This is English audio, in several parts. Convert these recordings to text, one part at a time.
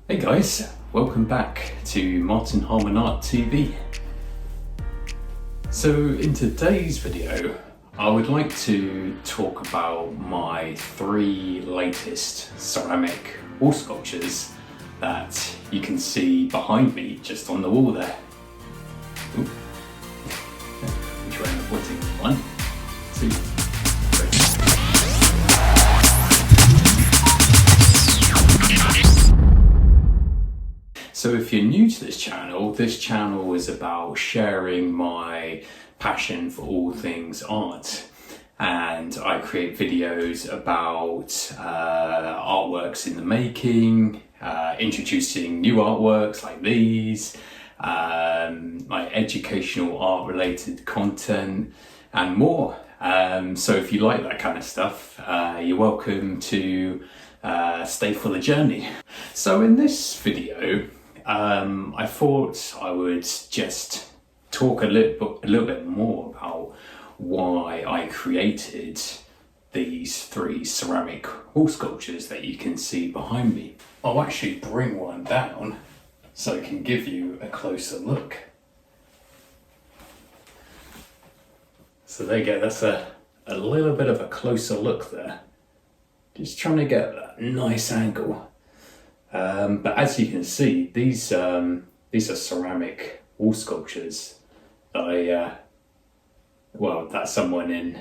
Hey guys, welcome back to Harman Art TV. So in today's video, I would like to talk about my 3 latest ceramic wall sculptures that you can see behind me just on the wall there. Ooh. Which way am I pointing? 1, 2, 3. So if you're new to this channel is about sharing my passion for all things art. And I create videos about artworks in the making, introducing new artworks like these, like educational art related content and more. So if you like that kind of stuff, you're welcome to stay for the journey. So in this video, I thought I would just talk a little bit more about why I created these 3 ceramic wall sculptures that you can see behind me. I'll actually bring one down so I can give you a closer look. So there you go, that's a little bit of a closer look there. Just trying to get that nice angle. But as you can see, these are ceramic wall sculptures that that someone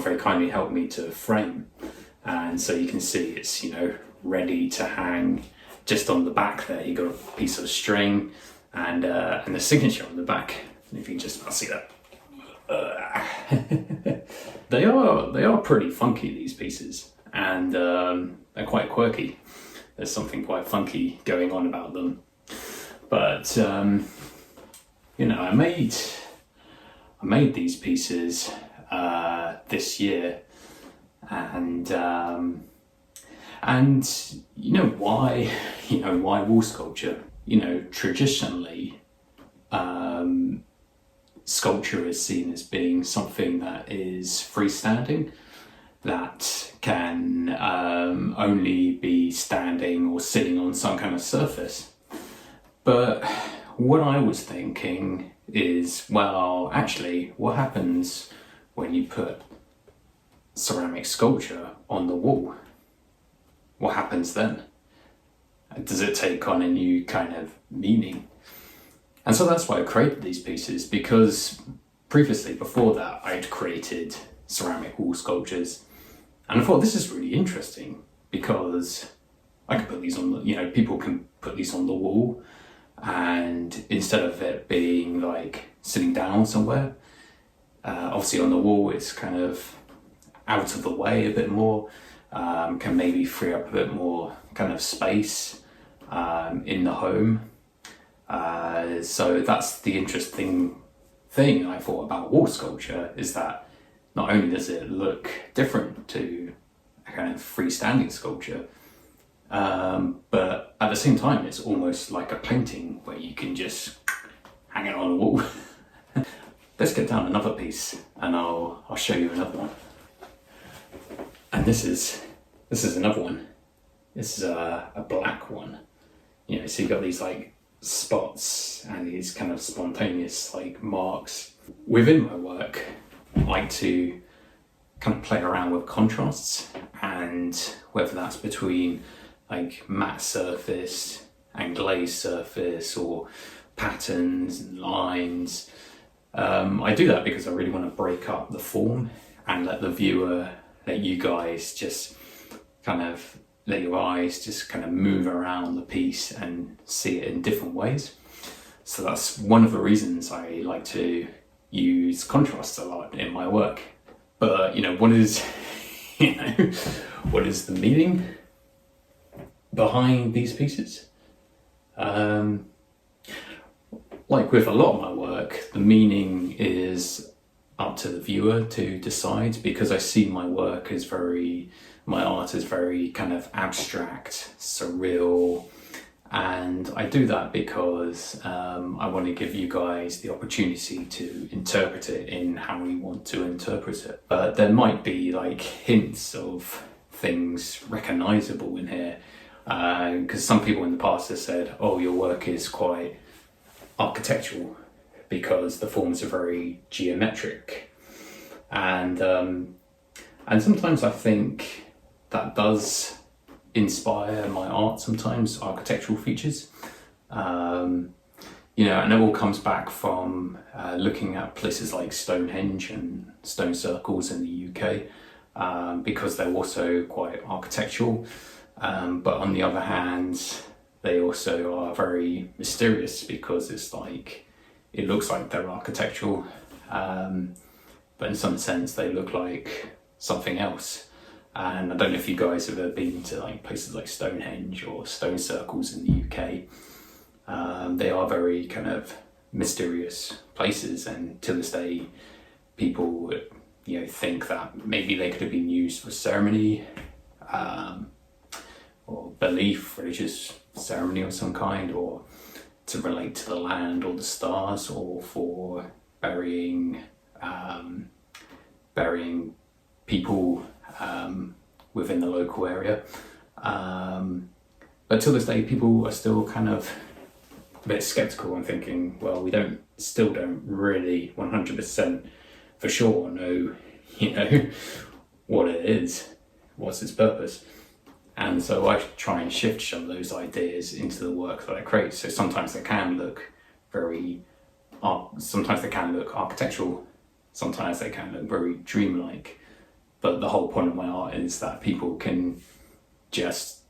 very kindly helped me to frame. And so you can see it's, ready to hang just on the back there. You got a piece of string and the signature on the back. If you can just about see that. They are pretty funky, these pieces, and they're quite quirky. There's something quite funky going on about them. But I made these pieces this year, and why wall sculpture? Traditionally, sculpture is seen as being something that is freestanding, that can only be standing or sitting on some kind of surface. But what I was thinking is, well, actually, what happens when you put ceramic sculpture on the wall? What happens then? Does it take on a new kind of meaning? And so that's why I created these pieces, because previously, before that, I'd created ceramic wall sculptures. And I thought, this is really interesting because I can put these on the, people can put these on the wall, and instead of it being like sitting down somewhere, obviously on the wall it's kind of out of the way a bit more, can maybe free up a bit more kind of space in the home. So that's the interesting thing I thought about wall sculpture, is that not only does it look different to a kind of freestanding sculpture, but at the same time it's almost like a painting where you can just hang it on a wall. Let's get down another piece and I'll show you another one. And this is another one. This is a black one. So you've got these like spots and these kind of spontaneous like marks. Within my work, I like to kind of play around with contrasts, and whether that's between like matte surface and glazed surface, or patterns and lines. I do that because I really want to break up the form and let you guys just kind of let your eyes just kind of move around the piece and see it in different ways. So that's one of the reasons I like to use contrast a lot in my work. But what is the meaning behind these pieces? Like with a lot of my work, the meaning is up to the viewer to decide, because I see my art is very kind of abstract, surreal, and I do that because I want to give you guys the opportunity to interpret it in how you want to interpret it. But there might be like hints of things recognizable in here, Because some people in the past have said, oh, your work is quite architectural because the forms are very geometric. And sometimes I think that does inspire my art sometimes, architectural features. You know, and it all comes back from looking at places like Stonehenge and stone circles in the UK, because they're also quite architectural. But on the other hand, they also are very mysterious because it's like, it looks like they're architectural, but in some sense they look like something else. And I don't know if you guys have ever been to like places like Stonehenge or stone circles in the UK. They are very kind of mysterious places, and to this day people, you know, think that maybe they could have been used for ceremony, or belief, religious ceremony of some kind, or to relate to the land or the stars, or for burying people within the local area. But to this day people are still kind of a bit skeptical and thinking, well, we still don't really 100% for sure know, you know, what it is, what's its purpose. And so I try and shift some of those ideas into the work that I create. So sometimes they can look sometimes they can look architectural, sometimes they can look very dreamlike. But the whole point of my art is that people can just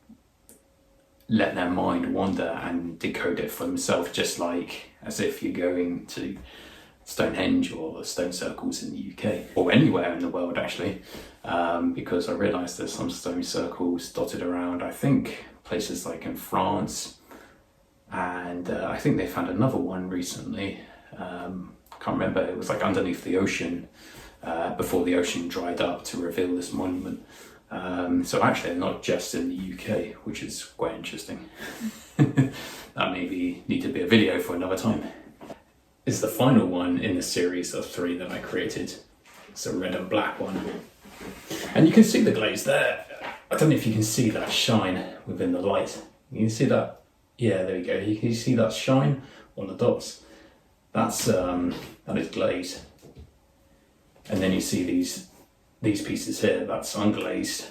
let their mind wander and decode it for themselves, just like as if you're going to Stonehenge or stone circles in the UK, or anywhere in the world actually, because I realised there's some stone circles dotted around, I think places like in France, and I think they found another one recently, can't remember, it was like underneath the ocean, before the ocean dried up to reveal this monument. So actually they're not just in the UK, which is quite interesting. That maybe need to be a video for another time. It's the final one in the series of 3 that I created. It's a red and black one. And you can see the glaze there. I don't know if you can see that shine within the light. You can see that? Yeah, there you go. You can see that shine on the dots. That is glaze. And then you see these pieces here, that's unglazed.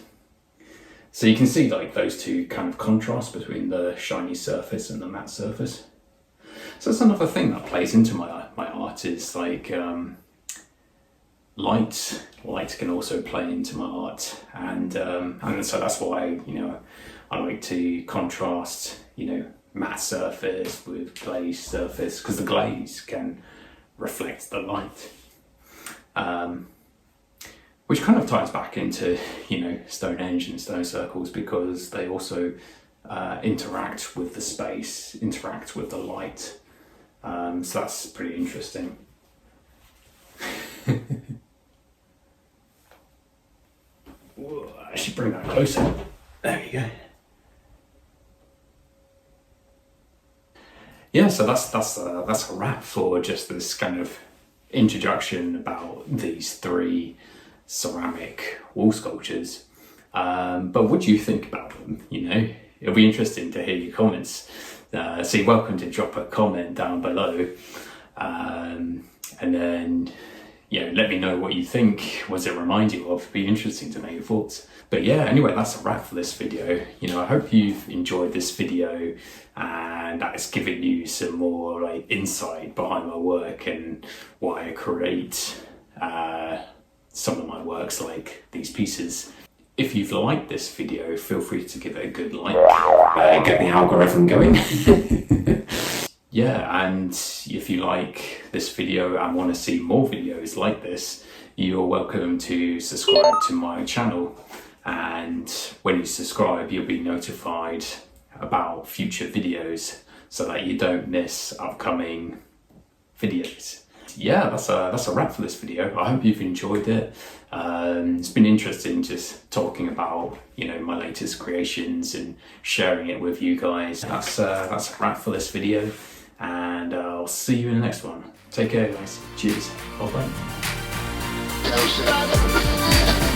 So you can see like those two kind of contrast between the shiny surface and the matte surface. So that's another thing that plays into my art, is like light. Light can also play into my art, and so that's why, you know, I like to contrast, you know, matte surface with glazed surface, because the glaze can reflect the light. Which kind of ties back into, you know, Stonehenge and stone circles, because they also interact with the space, interact with the light. So that's pretty interesting. Whoa, I should bring that closer. There you go. Yeah, so that's a wrap for just this kind of introduction about these 3 ceramic wall sculptures. But what do you think about them? You know, it'll be interesting to hear your comments. So you're welcome to drop a comment down below, and then, you know, let me know what you think. What does it remind you of? It'd be interesting to know your thoughts. But yeah, anyway, that's a wrap for this video. You know, I hope you've enjoyed this video and that it's given you some more like insight behind my work and why I create some of my works like these pieces. If you've liked this video, feel free to give it a good like, get the algorithm going. Yeah, and if you like this video and want to see more videos like this, you're welcome to subscribe to my channel. And when you subscribe, you'll be notified about future videos so that you don't miss upcoming videos. Yeah, that's a wrap for this video. I hope you've enjoyed it. It's been interesting just talking about, you know, my latest creations and sharing it with you guys. That's a wrap for this video, and I'll see you in the next one. Take care, guys. Cheers. Bye bye.